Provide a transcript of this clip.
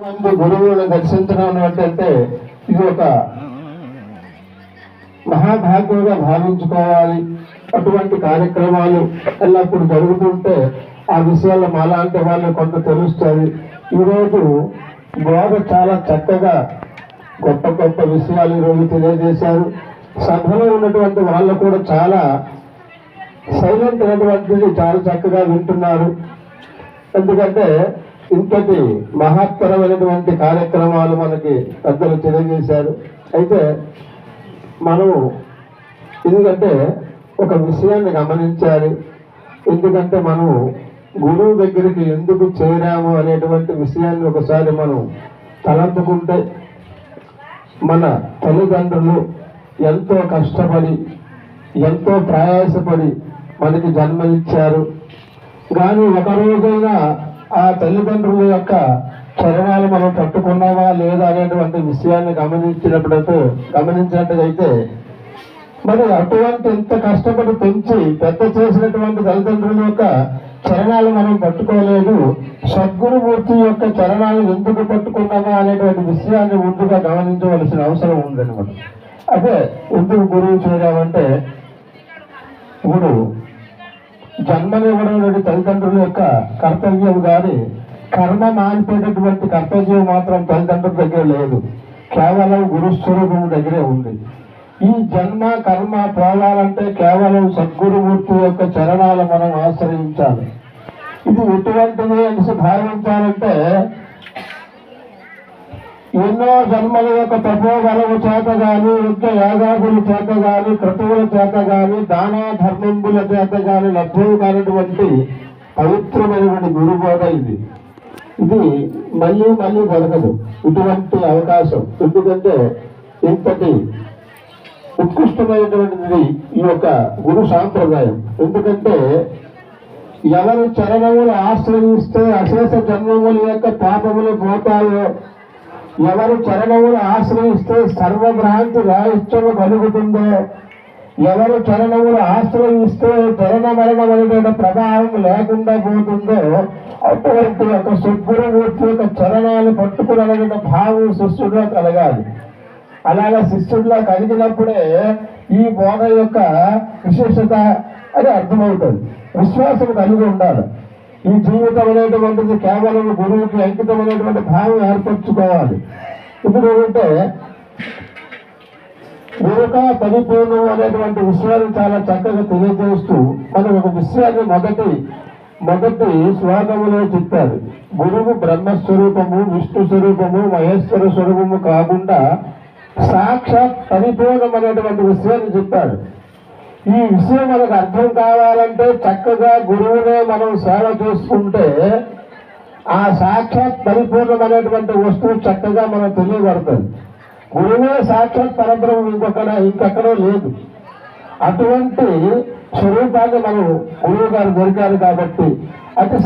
మంది గురువులను దర్శించడం అంటే ఇది ఒక మహాభాగ్యంగా భావించుకోవాలి. అటువంటి కార్యక్రమాలు ఎల్లప్పుడూ జరుగుతుంటే ఆ విషయాల్లో మాలాంటి వాళ్ళు కొంత తెలుస్తుంది. ఈరోజు బోధ చాలా చక్కగా గొప్ప గొప్ప విషయాలు ఈరోజు తెలియజేశారు. సభలో ఉన్నటువంటి వాళ్ళు కూడా చాలా సైలెంట్ అయినటువంటిది చాలా చక్కగా వింటున్నారు. ఎందుకంటే ఇంతటి మహత్తరమైనటువంటి కార్యక్రమాలు మనకి పెద్దలు తెలియజేశారు. అయితే మనము ఎందుకంటే ఒక విషయాన్ని గమనించాలి. ఎందుకంటే మనం గురువు దగ్గరికి ఎందుకు చేరాము అనేటువంటి విషయాన్ని ఒకసారి మనం తలంచుకుంటే, మన తల్లిదండ్రులు ఎంతో కష్టపడి ఎంతో ప్రయాసపడి మనకి జన్మనిచ్చారు. కానీ ఒక రోజైనా ఆ తల్లిదండ్రుల యొక్క చరణాలు మనం పట్టుకున్నామా లేదా అనేటువంటి విషయాన్ని గమనించినట్టుగైతే మరి అటువంటి ఎంత కష్టపడి పెంచి పెద్ద చేసినటువంటి తల్లిదండ్రుల యొక్క చరణాలు మనం పట్టుకోలేదు. సద్గురుమూర్తి యొక్క చరణాలు ఎందుకు పట్టుకున్నామా అనేటువంటి విషయాన్ని ముందుగా గమనించవలసిన అవసరం ఉందన్నమాట. అదే ఎందుకు గురువు చేరామంటే, ఇప్పుడు జన్మనివ్వడం తల్లిదండ్రుల యొక్క కర్తవ్యం, కానీ కర్మ మానిపోయేటటువంటి కర్తవ్యం మాత్రం తల్లిదండ్రుల దగ్గర లేదు, కేవలం గురుస్వరూపం దగ్గరే ఉంది. ఈ జన్మ కర్మ పోవాలంటే కేవలం సద్గురుమూర్తి యొక్క చరణాలు మనం ఆశ్రయించాలి. ఇది ఎటువంటిది అని భావించాలంటే, ఎన్నో జన్మల యొక్క తపోబలము చేత గాని, యుద్ధ యాగాదుల చేత గాని, క్రతువుల చేత గాని, దాన ధర్మంబుల చేత గాని లభ్యం కానటువంటి పవిత్రమైనటువంటి గురుబోధ ఇది. ఇది మళ్ళీ మళ్ళీ దొరకదు ఇటువంటి అవకాశం. ఎందుకంటే ఇంతటి ఉత్కృష్టమైనటువంటిది ఈ యొక్క గురు సాంప్రదాయం. ఎందుకంటే ఎవరు చరణములు ఆశ్రయిస్తే అశేష జన్మముల యొక్క పాపములు పోతాయో, ఎవరు చరణములు ఆశ్రయిస్తే సర్వభ్రాంతి రాహిత్యము కలుగుతుందో, ఎవరు చరణములు ఆశ్రయిస్తే చరణ మరణమైన ప్రభావం లేకుండా పోతుందో, అటువంటి ఒక సద్గురుమూర్తి యొక్క చరణాలు పట్టుకునగలిగిన భావం శిష్యుడిలో కలగాలి. అలాగా శిష్యుడిలో కలిగినప్పుడే ఈ బోధ యొక్క విశేషత అని అర్థమవుతుంది. విశ్వాసం కలిగి ఉండాలి. ఈ జీవితం అనేటువంటిది కేవలం గురువుకి అంకితం అనేటువంటి భావం ఏర్పరచుకోవాలి. ఇప్పుడు ఏంటంటే గురుక పరిపూర్ణం అనేటువంటి విషయాన్ని చాలా చక్కగా తెలియజేస్తూ మనం ఒక విషయాన్ని మొదటి శ్లోకములో చెప్పారు. గురువు బ్రహ్మస్వరూపము, విష్ణు స్వరూపము, మహేశ్వర స్వరూపము కాకుండా సాక్షాత్ పరిపూర్ణం అనేటువంటి విషయాన్ని చెప్పారు. ఈ విషయం మనకు అర్థం కావాలంటే చక్కగా గురువునే మనం సేవ చేసుకుంటే ఆ సాక్షాత్ పరిపూర్ణం అనేటువంటి వస్తువు చక్కగా మనం తెలియబడుతుంది. గురువే సాక్షాత్ పరబ్రహ్మం ఇంకెక్కడో లేదు. అటువంటి స్వరూపాన్ని మనం గురువు గారు దొరికారు కాబట్టి అతి